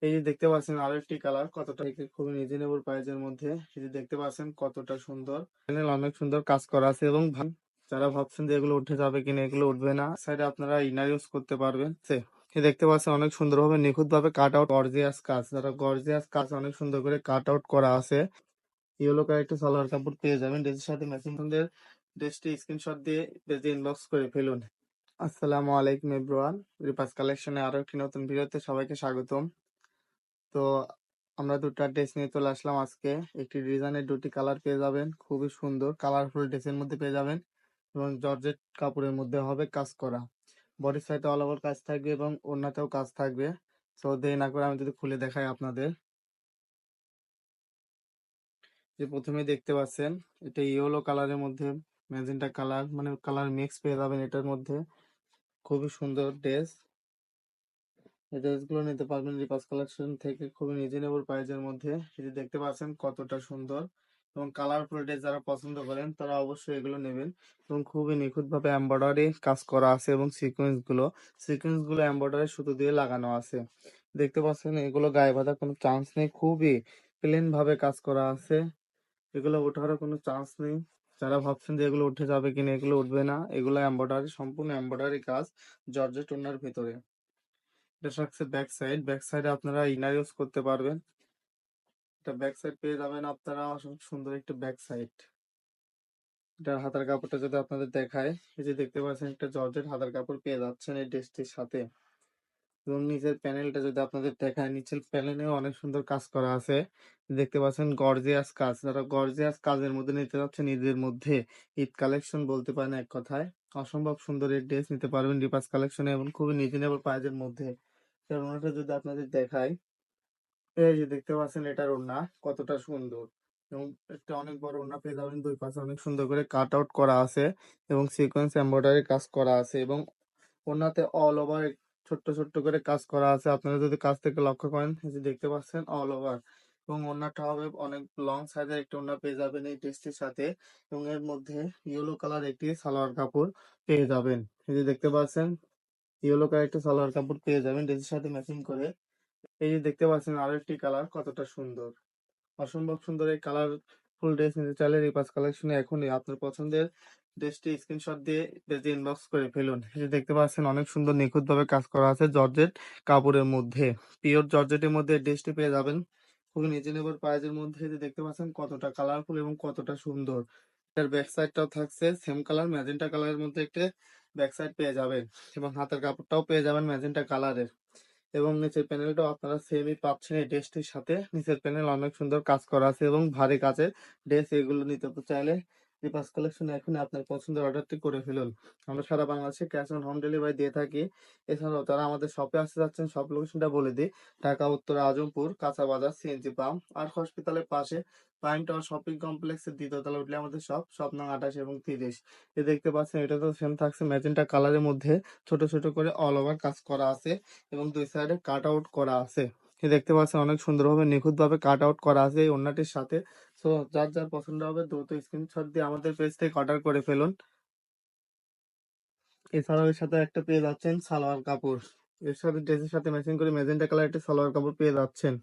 এই যে দেখতে পাচ্ছেন আরো একটি কালার কতটা খুবই রিজনেবল প্রাইসের মধ্যে। এই যে দেখতে পাচ্ছেন কতটা সুন্দর প্যানেল, অনেক সুন্দর কাজ করা আছে এবং যারা ভাবছেন যে এগুলো উঠে যাবে কিনা, এগুলো উঠবে না। সাইডে আপনারা ইনার ইউজ করতে পারবেন। এই দেখতে পাচ্ছেন অনেক সুন্দরভাবে নিখুঁত ভাবে কাট আউট গর্জিয়াস কাজ, যারা গর্জিয়াস কাজ অনেক সুন্দর করে কাট আউট করা আছে। ইয়েলো কালার একটা সালোয়ার কাপড় পেয়ে যাবেন ড্রেসের সাথে ম্যাচিং। আপনাদের ড্রেসটি স্ক্রিনশট দিয়ে পেজে ইনবক্স করে ফেলুন। আসসালামু আলাইকুম এভরিওয়ান, রিপাস কালেকশনে আরো একটি নতুন ভিডিওতে সবাইকে স্বাগতম। তো আমরা দুটো ড্রেস নিয়ে চলে আসলাম আজকে। একটি ডিজাইনের দুটি কালার পেয়ে যাবেন, খুবই সুন্দর কালারফুল ড্রেসের মধ্যে পেয়ে যাবেন এবং জর্জেট কাপড়ের মধ্যে হবে কাজ করা। বডি সাইডে অল ওভার কাজ থাকবে এবং ওড়নাতেও কাজ থাকবে। তো দেরি না করে আমি যদি খুলে দেখাই আপনাদের। যে প্রথমে দেখতে পাচ্ছেন এটা ইয়েলো কালারের মধ্যে ম্যাজেন্টা কালার, মানে কালার মিক্স পেয়ে যাবেন এটার মধ্যে। খুবই সুন্দর ড্রেস। এই ড্রেসগুলো নিতে পারবেন রিপাস কালেকশন থেকে খুবই রিজনেবল প্রাইসের মধ্যে। এই যে দেখতে পাচ্ছেন কতটা সুন্দর এবং কালারফুল ড্রেস যারা পছন্দ করেন তারা অবশ্যই এগুলো নেবেন। এবং খুবই নিখুঁত ভাবে এমব্রয়ডারি কাজ করা আছে এবং সিকোয়েন্স গুলো এমব্রয়ডারি সুতো দিয়ে লাগানো আছে। দেখতে পাচ্ছেন এগুলো গায়ে বাঁধার কোনো চান্স নেই, খুবই প্লেন ভাবে কাজ করা আছে। এগুলো ওঠারও কোনো চান্স নেই। যারা ভাবছেন যে এগুলো উঠে যাবে কিনা, এগুলো উঠবে না। এগুলো এমব্রয়ডারি, সম্পূর্ণ এমব্রয়ডারি কাজ জর্জেট ওড়নার ভিতরে। এটা থাকছে ব্যাক সাইড, ব্যাক সাইডে আপনারা ইনার ইউজ করতে পারবেন। এটা ব্যাক সাইড পেয়ে যাবেন আপনারা, অসম্ভব সুন্দর একটা ব্যাক সাইড। এটার হাতার কাপড়টা যদি আপনাদের দেখায়, এই যে দেখতে পাচ্ছেন একটা জর্জেট হাতার কাপড় পেয়ে যাচ্ছেন এই ড্রেসটির সাথে। এবং নিচের প্যানেলটা যদি আপনাদের দেখায়, নিচের প্যানেলেও অনেক সুন্দর কাজ করা আছে। দেখতে পাচ্ছেন গর্জিয়াস কাজ, যারা গর্জিয়াস কাজের মধ্যে নিতে যাচ্ছেন ঈদের মধ্যে, ঈদ কালেকশন বলতে পারেন এক কথায়। অসম্ভব সুন্দর এই ড্রেস নিতে পারবেন রিপাস কালেকশনে এবং খুবই রিজনেবল প্রাইসের মধ্যে। এটার ওড়নাটা যদি আপনাদের দেখায়, এই যে দেখতে পাচ্ছেন এটার ওড়না কতটা সুন্দর এবং একটা অনেক বড় ওড়না পেয়ে যাবেন। দুই পাশে অনেক সুন্দর করে কাট আউট করা আছে এবং সিকোয়েন্স এমব্রয়ডারি কাজ করা আছে এবং ওড়নাতে অল ওভার ছোট্ট ছোট্ট করে কাজ করা আছে। আপনারা যদি কাছ থেকে লক্ষ্য করেন, এই যে দেখতে পাচ্ছেন অল ওভার। এবং ওড়নাটা হবে অনেক লং সাইজের একটা ওড়না পেয়ে যাবেন এই ড্রেসটির সাথে। এবং এর মধ্যে ইয়েলো কালার একটি সালোয়ার কাপড় পেয়ে যাবেন। এই যে দেখতে পাচ্ছেন ইয়েলো কালার একটা সালোয়ার কাপড় পেয়ে যাবেন ড্রেসের সাথে ম্যাচিং করে। এই যে দেখতে পাচ্ছেন আরো একটি কালার কতটা সুন্দর, অসম্ভব সুন্দর। এই কালার ফুল ড্রেস নিতে চাইলে রিপাস কালেকশনে এখনই আপনার পছন্দের ড্রেসটি স্ক্রিনশট দিয়ে পেজে ইনবক্স করে ফেলুন। এই যে দেখতে পাচ্ছেন অনেক সুন্দর নিখুঁত ভাবে কাজ করা আছে জর্জেট কাপড়ের মধ্যে। পিওর জর্জেটের মধ্যে ড্রেসটি পেয়ে যাবেন খুবই রিজনেবল প্রাইসের মধ্যে। এই যে দেখতে পাচ্ছেন কতটা কালারফুল এবং কতটা সুন্দর। এটার ব্যাক সাইডটাও থাকছে সেম কালার, ম্যাজেন্টা কালারের মধ্যে একটা ব্যাক সাইড পেয়ে যাবেন এবং হাতের কাপড়টাও পেয়ে যাবেন ম্যাজেন্টা কালারের। এবং নিচের প্যানেলটাও আপনারা সেমই পাচ্ছেন এই ড্রেসটির সাথে। নিচের প্যানেল অনেক সুন্দর কাজ করা আছে এবং ভারী কাজের ড্রেস। এগুলো নিতে চাইলে রিপাস কালেকশন এখন আপনার পছন্দের অর্ডারটি করে ফেলুন। আমরা সারা বাংলাদেশে ক্যাশ অন হোম ডেলিভারি দিয়ে থাকি। এছাড়াও তারা আমাদের শপে আসতে যাচ্ছেন, সব লোকেশনটা বলে দিই। ঢাকা উত্তর আজমপুর কাঁচা বাজার সিএনজি পাম্প আর হসপিটালের পাশে প্রাইম টাওয়ার শপিং কমপ্লেক্সের দ্বিতীয় তলা উঠলে আমাদের শপ নং 28 এবং 30। এ দেখতে পাচ্ছেন এটা তো সেম থাকছে ম্যাজেন্টা কালারের মধ্যে, ছোট ছোট করে অল ওভার কাজ করা আছে এবং দুই সাইডে কাট আউট করা আছে। এই দেখতে পাচ্ছেন অনেক সুন্দরভাবে নিখুঁত ভাবে কাট আউট করা আছে এই ওড়নাটির সাথে। সো যার যার পছন্দ হবে দ্রুত স্ক্রিনশট দিয়ে আমাদের পেজ থেকে অর্ডার করে ফেলুন। এছাড়াও এর সাথে একটা পেয়ে যাচ্ছেন সালোয়ার কাপড়, এর সাথে ড্রেসের সাথে ম্যাচিং করে ম্যাজেন্টা কালার একটা সালোয়ার কাপড় পেয়ে যাচ্ছেন।